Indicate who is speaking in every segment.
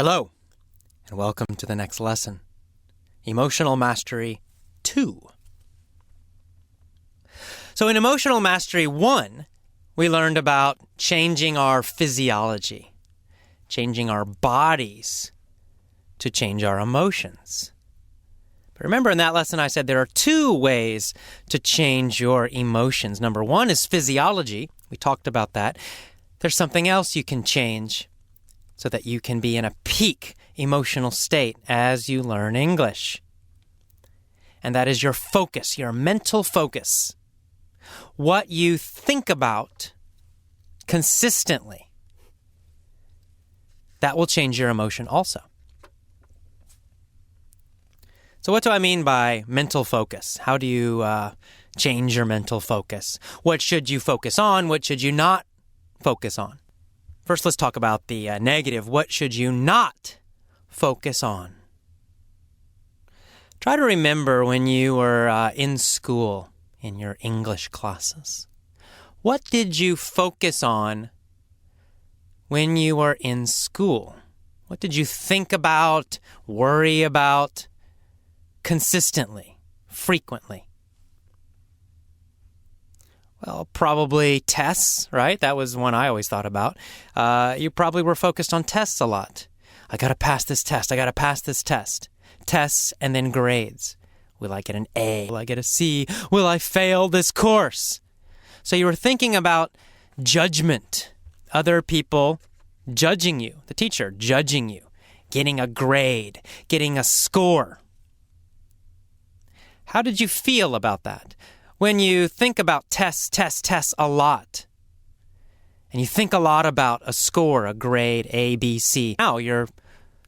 Speaker 1: Hello, and welcome to the next lesson, Emotional Mastery 2. So in Emotional Mastery 1, we learned about changing our physiology, changing our bodies to change our emotions. But remember in that lesson I said there are two ways to change your emotions. Number one is physiology. We talked about that. There's something else you can change so that you can be in a peak emotional state as you learn English. And that is your focus, your mental focus. What you think about consistently. That will change your emotion also. So what do I mean by mental focus? How do you change your mental focus? What should you focus on? What should you not focus on? First, let's talk about the negative. What should you not focus on? Try to remember when you were in school, in your English classes. What did you focus on when you were in school? What did you think about, worry about consistently, frequently? Well, probably tests, right? That was one I always thought about. You probably were focused on tests a lot. I got to pass this test. I got to pass this test. Tests and then grades. Will I get an A? Will I get a C? Will I fail this course? So you were thinking about judgment. Other people judging you. The teacher judging you. Getting a grade. Getting a score. How did you feel about that? When you think about tests a lot, and you think a lot about a score, a grade, A, B, C. Now you're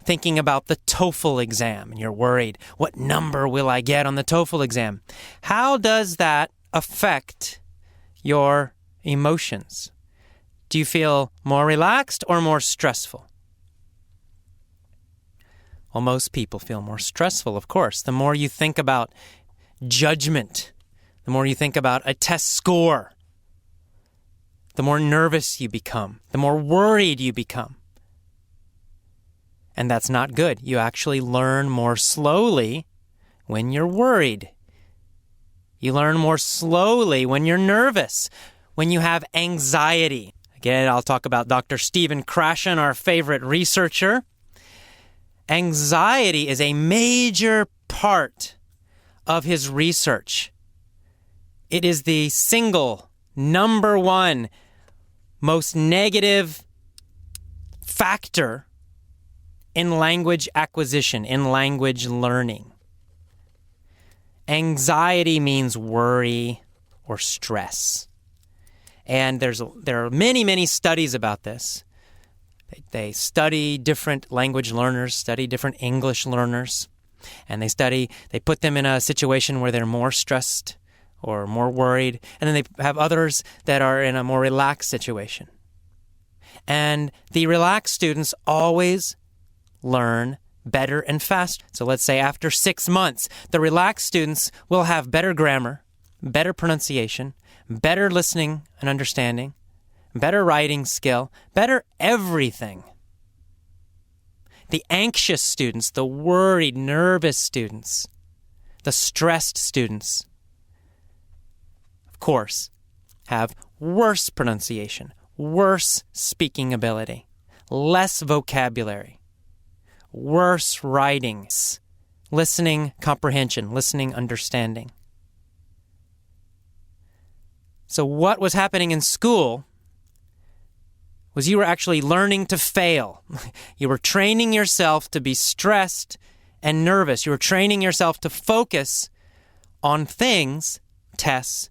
Speaker 1: thinking about the TOEFL exam, and you're worried, what number will I get on the TOEFL exam? How does that affect your emotions? Do you feel more relaxed or more stressful? Well, most people feel more stressful, of course. The more you think about judgment, the more you think about a test score, the more nervous you become, the more worried you become. And that's not good. You actually learn more slowly when you're worried. You learn more slowly when you're nervous, when you have anxiety. Again, I'll talk about Dr. Stephen Krashen, our favorite researcher. Anxiety is a major part of his research. It is the single number one most negative factor in language acquisition, in language learning. Anxiety means worry or stress. And there are many studies about this. They study different language learners, study different English learners, and they put them in a situation where they're more stressed or more worried, and then they have others that are in a more relaxed situation. And the relaxed students always learn better and faster. So let's say after 6 months, the relaxed students will have better grammar, better pronunciation, better listening and understanding, better writing skill, better everything. The anxious students, the worried, nervous students, the stressed students, of course, have worse pronunciation, worse speaking ability, less vocabulary, worse writing, listening comprehension, listening understanding. So what was happening in school was you were actually learning to fail. You were training yourself to be stressed and nervous. You were training yourself to focus on things, tests,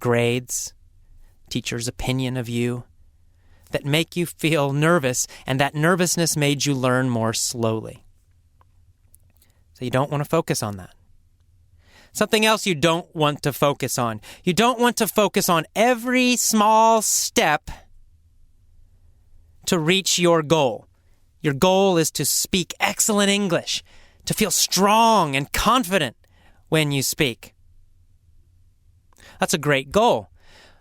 Speaker 1: grades, teacher's opinion of you, that make you feel nervous, and that nervousness made you learn more slowly. So you don't want to focus on that. Something else you don't want to focus on. You don't want to focus on every small step to reach your goal. Your goal is to speak excellent English, to feel strong and confident when you speak. That's a great goal.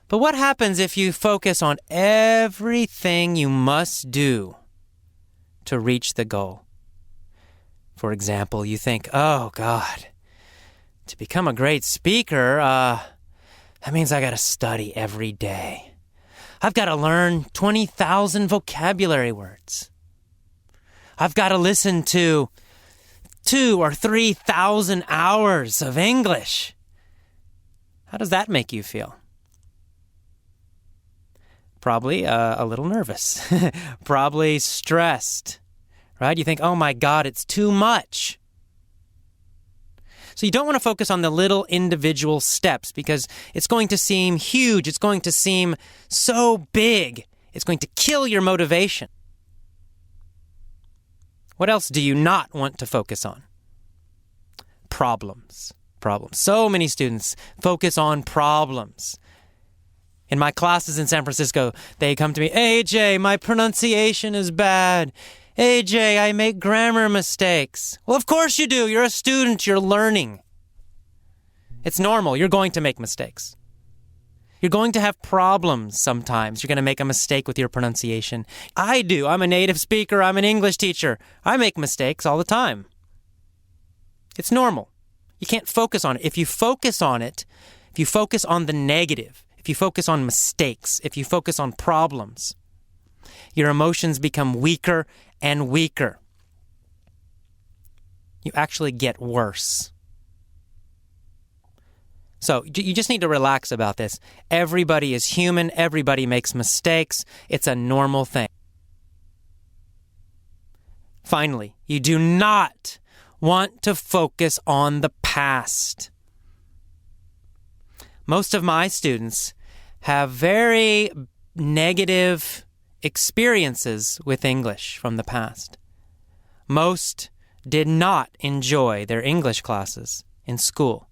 Speaker 1: But what happens if you focus on everything you must do to reach the goal. For example, you think, oh, God, to become a great speaker, that means I got to study every day. I've got to learn 20,000 vocabulary words. I've got to listen to 2,000 or 3,000 hours of English. How does that make you feel? Probably a little nervous, probably stressed, right? You think, oh my God, it's too much. So you don't want to focus on the little individual steps because it's going to seem huge. It's going to seem so big. It's going to kill your motivation. What else do you not want to focus on? Problems. So many students focus on problems. In my classes in San Francisco, they come to me, AJ, my pronunciation is bad. AJ, I make grammar mistakes. Well, of course you do. You're a student. You're learning. It's normal. You're going to make mistakes. You're going to have problems sometimes. You're going to make a mistake with your pronunciation. I do. I'm a native speaker. I'm an English teacher. I make mistakes all the time. It's normal. You can't focus on it. If you focus on it, if you focus on the negative, if you focus on mistakes, if you focus on problems, your emotions become weaker and weaker. You actually get worse. So you just need to relax about this. Everybody is human. Everybody makes mistakes. It's a normal thing. Finally, you do not want to focus on the past. Most of my students have very negative experiences with English from the past. Most did not enjoy their English classes in school.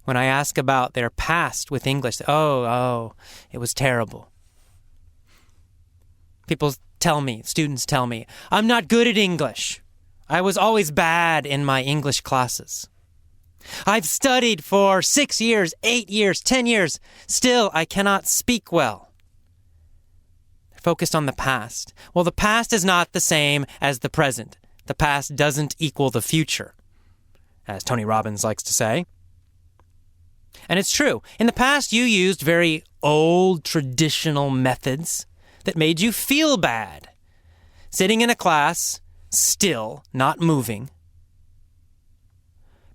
Speaker 1: When I ask about their past with English, it was terrible. Students tell me, I'm not good at English. I was always bad in my English classes. I've studied for 6 years, 8 years, 10 years. Still, I cannot speak well. They're focused on the past. Well, the past is not the same as the present. The past doesn't equal the future, as Tony Robbins likes to say. And it's true. In the past, you used very old, traditional methods that made you feel bad. Sitting in a class, still, not moving.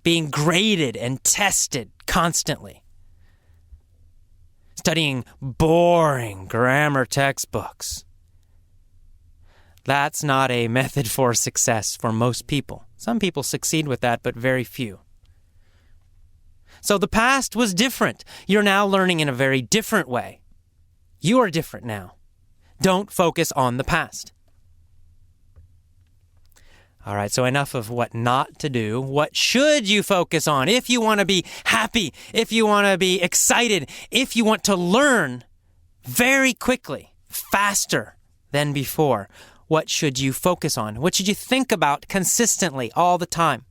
Speaker 1: Being graded and tested constantly. Studying boring grammar textbooks. That's not a method for success for most people. Some people succeed with that, but very few. So the past was different. You're now learning in a very different way. You are different now. Don't focus on the past. All right, so enough of what not to do. What should you focus on if you want to be happy, if you want to be excited, if you want to learn very quickly, faster than before? What should you focus on? What should you think about consistently all the time?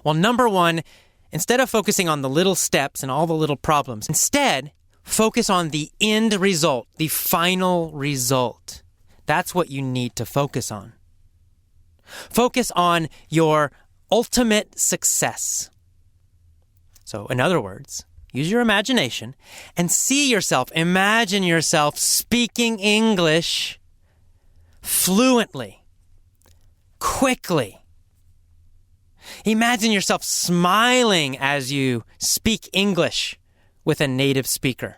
Speaker 1: Well, number one, instead of focusing on the little steps and all the little problems, instead, focus on the end result, the final result. That's what you need to focus on. Focus on your ultimate success. So, in other words, use your imagination and imagine yourself speaking English fluently, quickly. Imagine yourself smiling as you speak English with a native speaker.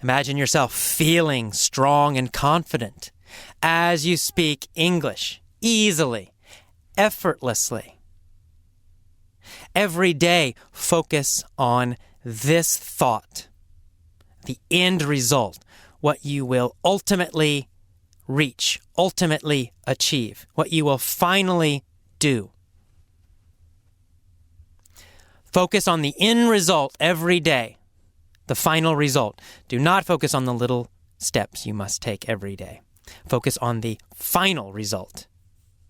Speaker 1: Imagine yourself feeling strong and confident as you speak English easily, effortlessly. Every day, focus on this thought, the end result, what you will ultimately reach, ultimately achieve, what you will finally do. Focus on the end result every day, the final result. Do not focus on the little steps you must take every day. Focus on the final result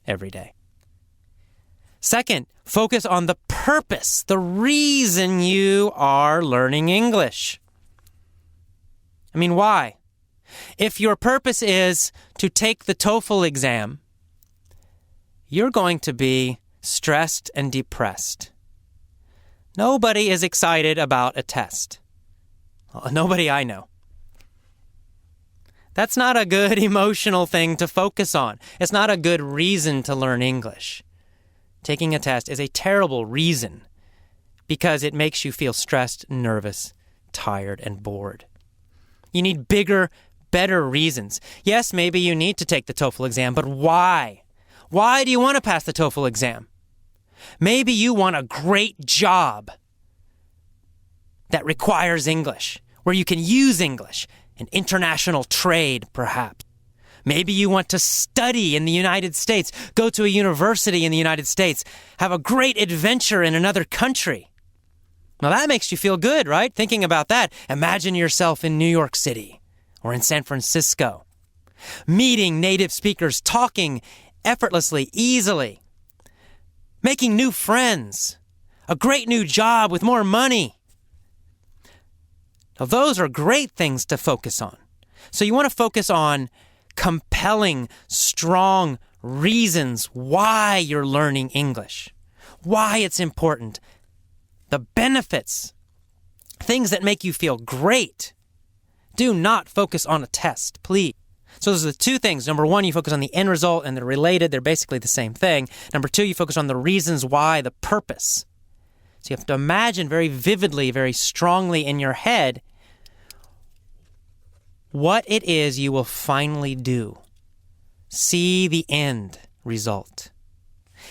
Speaker 1: every day. Second, focus on the purpose, the reason you are learning English. Why? If your purpose is to take the TOEFL exam, you're going to be stressed and depressed. Nobody is excited about a test. Nobody I know. That's not a good emotional thing to focus on. It's not a good reason to learn English. Taking a test is a terrible reason because it makes you feel stressed, nervous, tired, and bored. You need bigger, better reasons. Yes, maybe you need to take the TOEFL exam, but why? Why do you want to pass the TOEFL exam? Maybe you want a great job that requires English, where you can use English, an international trade, perhaps. Maybe you want to study in the United States, go to a university in the United States, have a great adventure in another country. Now that makes you feel good, right? Thinking about that, imagine yourself in New York City or in San Francisco, meeting native speakers, talking effortlessly, easily, making new friends, a great new job with more money. Now those are great things to focus on. So you want to focus on compelling, strong reasons why you're learning English, why it's important, the benefits, things that make you feel great. Do not focus on a test, please. So those are the two things. Number one, you focus on the end result and they're related. They're basically the same thing. Number two, you focus on the reasons why, the purpose. So you have to imagine very vividly, very strongly in your head what it is you will finally do. See the end result.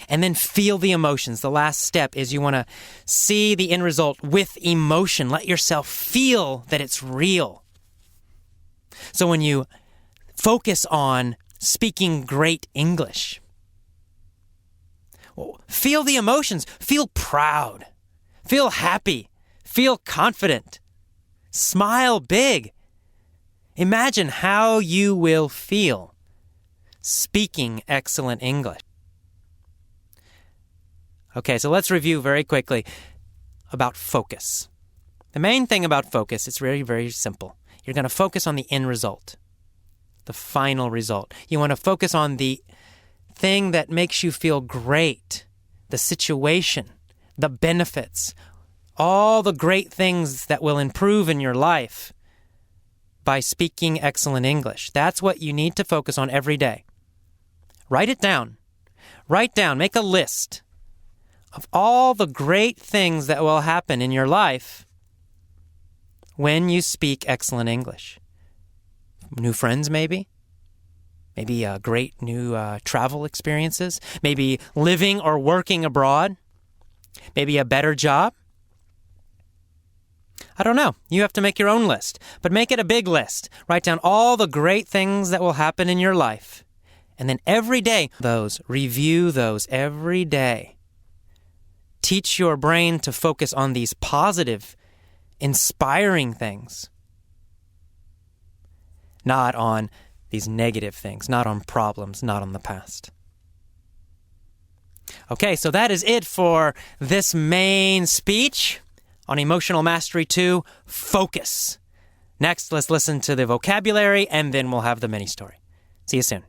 Speaker 1: And then feel the emotions. The last step is you want to see the end result with emotion. Let yourself feel that it's real. So when you focus on speaking great English, feel the emotions. Feel proud. Feel happy. Feel confident. Smile big. Imagine how you will feel speaking excellent English. Okay, so let's review very quickly about focus. The main thing about focus is very, very simple. You're going to focus on the end result, the final result. You want to focus on the thing that makes you feel great, the situation, the benefits, all the great things that will improve in your life by speaking excellent English. That's what you need to focus on every day. Write it down. Write down, make a list of all the great things that will happen in your life when you speak excellent English. New friends, maybe. Maybe great new travel experiences. Maybe living or working abroad. Maybe a better job. I don't know. You have to make your own list, but make it a big list. Write down all the great things that will happen in your life. And then every day, review those every day. Teach your brain to focus on these positive, inspiring things, not on these negative things, not on problems, not on the past. Okay, so that is it for this main speech on Emotional Mastery 2, Focus. Next, let's listen to the vocabulary, and then we'll have the mini story. See you soon.